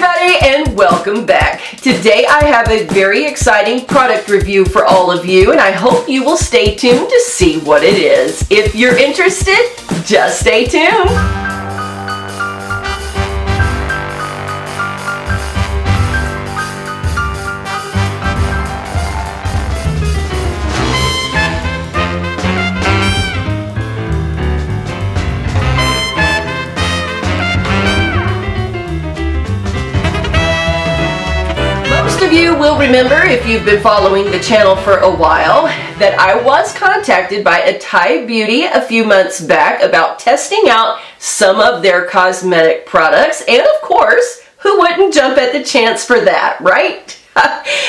everybody, and welcome back. Today I have a very exciting product review for all of you, and I hope you will stay tuned to see what it is. If you're interested, just stay tuned. Most of you will remember, if you've been following the channel for a while, that I was contacted by Itay Beauty a few months back about testing out some of their cosmetic products, and of course, who wouldn't jump at the chance for that, right?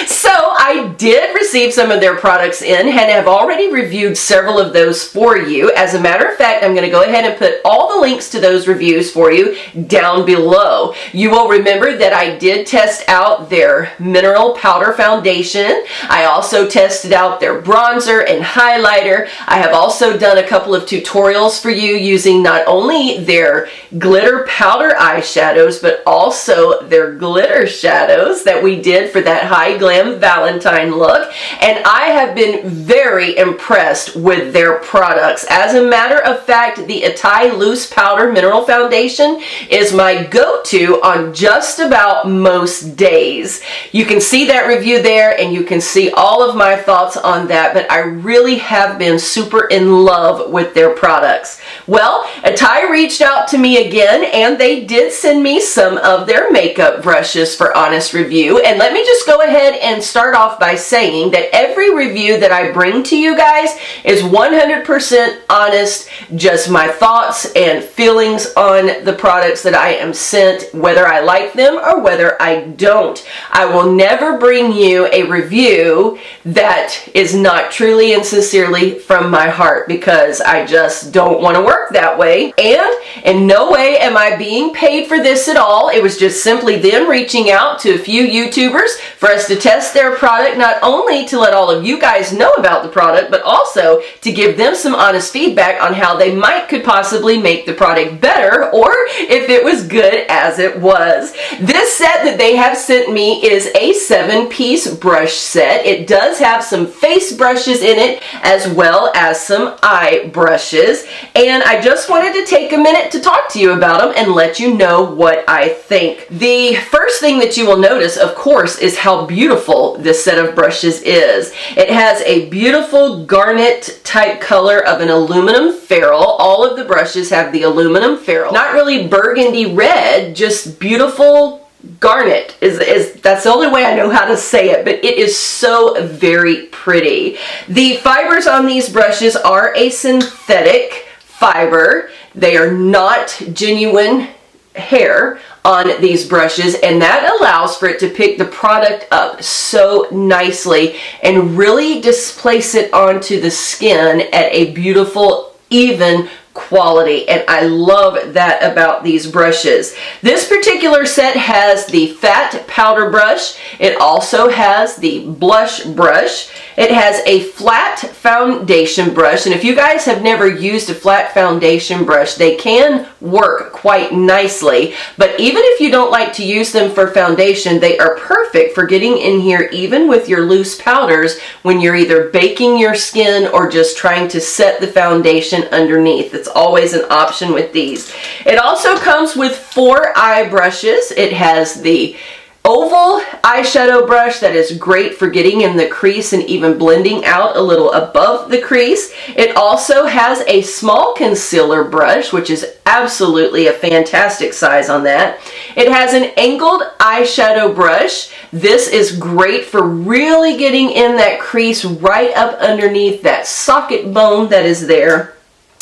So I did receive some of their products in and have already reviewed several of those for you. As a matter of fact, I'm going to go ahead and put all the links to those reviews for you down below. You will remember that I did test out their mineral powder foundation. I also tested out their bronzer and highlighter. I have also done a couple of tutorials for you using not only their glitter powder eyeshadows, but also their glitter shadows that we did for that high glam Valentine look, and I have been very impressed with their products. As a matter of fact, the Itay Loose Powder Mineral Foundation is my go-to on just about most days. You can see that review there, and you can see all of my thoughts on that, but I really have been super in love with their products. Well, Itay reached out to me again, and they did send me some of their makeup brushes for honest review, and let me just go ahead and start off by saying that every review that I bring to you guys is 100% honest, just my thoughts and feelings on the products that I am sent, whether I like them or whether I don't. I will never bring you a review that is not truly and sincerely from my heart, because I just don't want to work that way, and in no way am I being paid for this at all. It was just simply them reaching out to a few YouTubers for us to test their product, not only to let all of you guys know about the product, but also to give them some honest feedback on how they could possibly make the product better, or if it was good as it was. This set that they have sent me is a 7-piece brush set. It does have some face brushes in it, as well as some eye brushes, and I just wanted to take a minute to talk to you about them and let you know what I think. The first thing that you will notice, of course, is how beautiful this set of brushes is. It has a beautiful garnet type color of an aluminum ferrule. All of the brushes have the aluminum ferrule. Not really burgundy red, just beautiful garnet that's the only way I know how to say it, but it is so very pretty. The fibers on these brushes are a synthetic fiber. They are not genuine hair on these brushes, and that allows for it to pick the product up so nicely and really displace it onto the skin at a beautiful, even quality, and I love that about these brushes. This particular set has the fat powder brush. It also has the blush brush. It has a flat foundation brush, and if you guys have never used a flat foundation brush, they can work quite nicely, but even if you don't like to use them for foundation, they are perfect for getting in here even with your loose powders when you're either baking your skin or just trying to set the foundation underneath. It's always an option with these. It also comes with 4 eye brushes. It has the oval eyeshadow brush that is great for getting in the crease and even blending out a little above the crease. It also has a small concealer brush, which is absolutely a fantastic size on that. It has an angled eyeshadow brush. This is great for really getting in that crease right up underneath that socket bone that is there.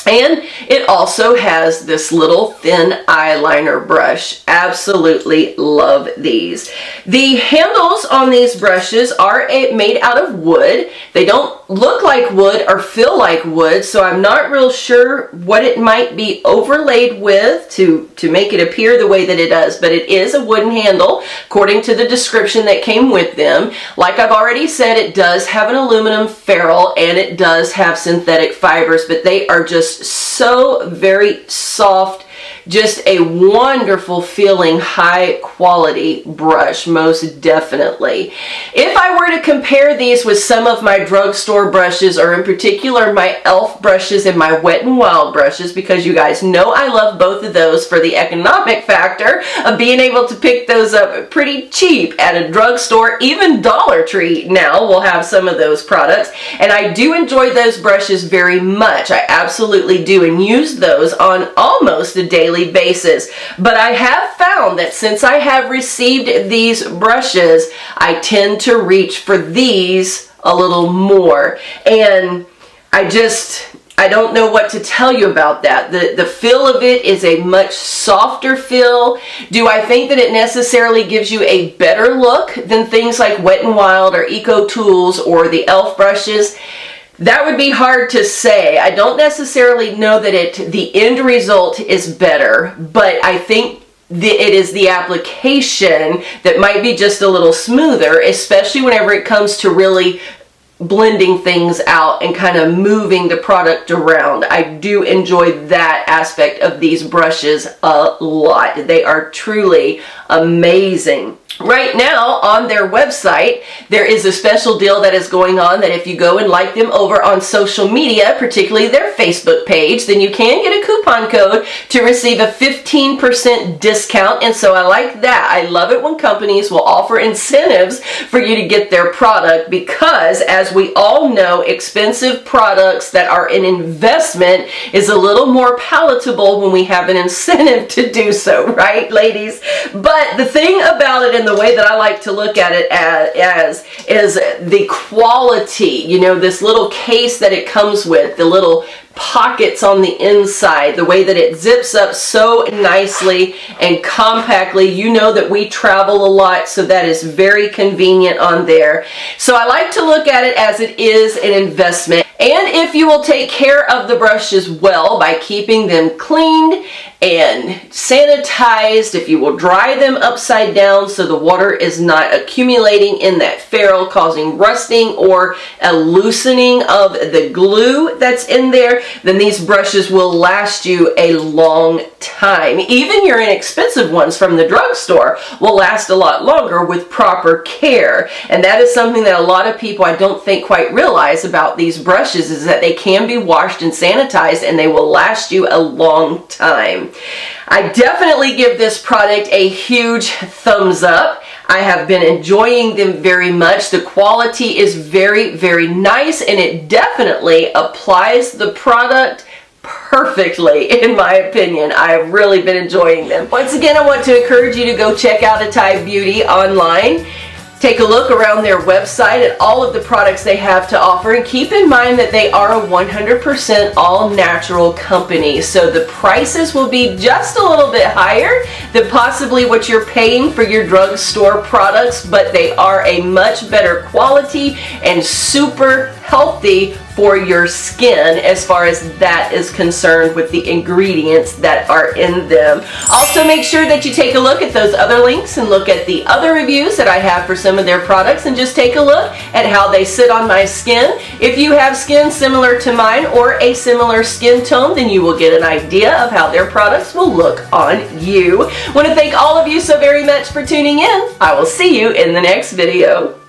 And it also has this little thin eyeliner brush. Absolutely love these. The handles on these brushes are made out of wood. They don't look like wood or feel like wood, so I'm not real sure what it might be overlaid with to make it appear the way that it does, but it is a wooden handle according to the description that came with them. Like I've already said, it does have an aluminum ferrule and it does have synthetic fibers, but they are just so very soft, Just a wonderful feeling, high quality brush, most definitely. If I were to compare these with some of my drugstore brushes, or in particular my e.l.f. brushes and my Wet n Wild brushes, because you guys know I love both of those for the economic factor of being able to pick those up pretty cheap at a drugstore. Even Dollar Tree now will have some of those products, and I do enjoy those brushes very much. I absolutely do, and use those on almost a daily basis. But I have found that since I have received these brushes, I tend to reach for these a little more, and I don't know what to tell you about that. The feel of it is a much softer feel. Do I think that it necessarily gives you a better look than things like Wet n Wild or Eco Tools or the e.l.f. brushes? That would be hard to say. I don't necessarily know that the end result is better, but I think it is the application that might be just a little smoother, especially whenever it comes to really blending things out and kind of moving the product around. I do enjoy that aspect of these brushes a lot. They are truly amazing. Right now on their website, there is a special deal that is going on that if you go and like them over on social media, particularly their Facebook page, then you can get a coupon code to receive a 15% discount. And so I like that. I love it when companies will offer incentives for you to get their product, because as we all know, expensive products that are an investment is a little more palatable when we have an incentive to do so, right, ladies? But the thing about it, and the way that I like to look at it as is the quality. You know, this little case that it comes with, the little pockets on the inside, the way that it zips up so nicely and compactly. You know that we travel a lot, so that is very convenient on there. So I like to look at it as it is an investment. And if you will take care of the brushes well by keeping them cleaned and sanitized, if you will dry them upside down so the water is not accumulating in that ferrule causing rusting or a loosening of the glue that's in there, then these brushes will last you a long time. Even your inexpensive ones from the drugstore will last a lot longer with proper care. And that is something that a lot of people I don't think quite realize about these brushes, is that they can be washed and sanitized and they will last you a long time. I definitely give this product a huge thumbs up. I have been enjoying them very much. The quality is very, very nice, and it definitely applies the product perfectly, in my opinion. I've really been enjoying them. Once again, I want to encourage you to go check out Itay Beauty online. Take a look around their website at all of the products they have to offer, and keep in mind that they are a 100% all-natural company, so the prices will be just a little bit higher than possibly what you're paying for your drugstore products, but they are a much better quality and super healthy for your skin as far as that is concerned with the ingredients that are in them. Also, make sure that you take a look at those other links and look at the other reviews that I have for some of their products, and just take a look at how they sit on my skin. If you have skin similar to mine or a similar skin tone, then you will get an idea of how their products will look on you. I want to thank all of you so very much for tuning in. I will see you in the next video.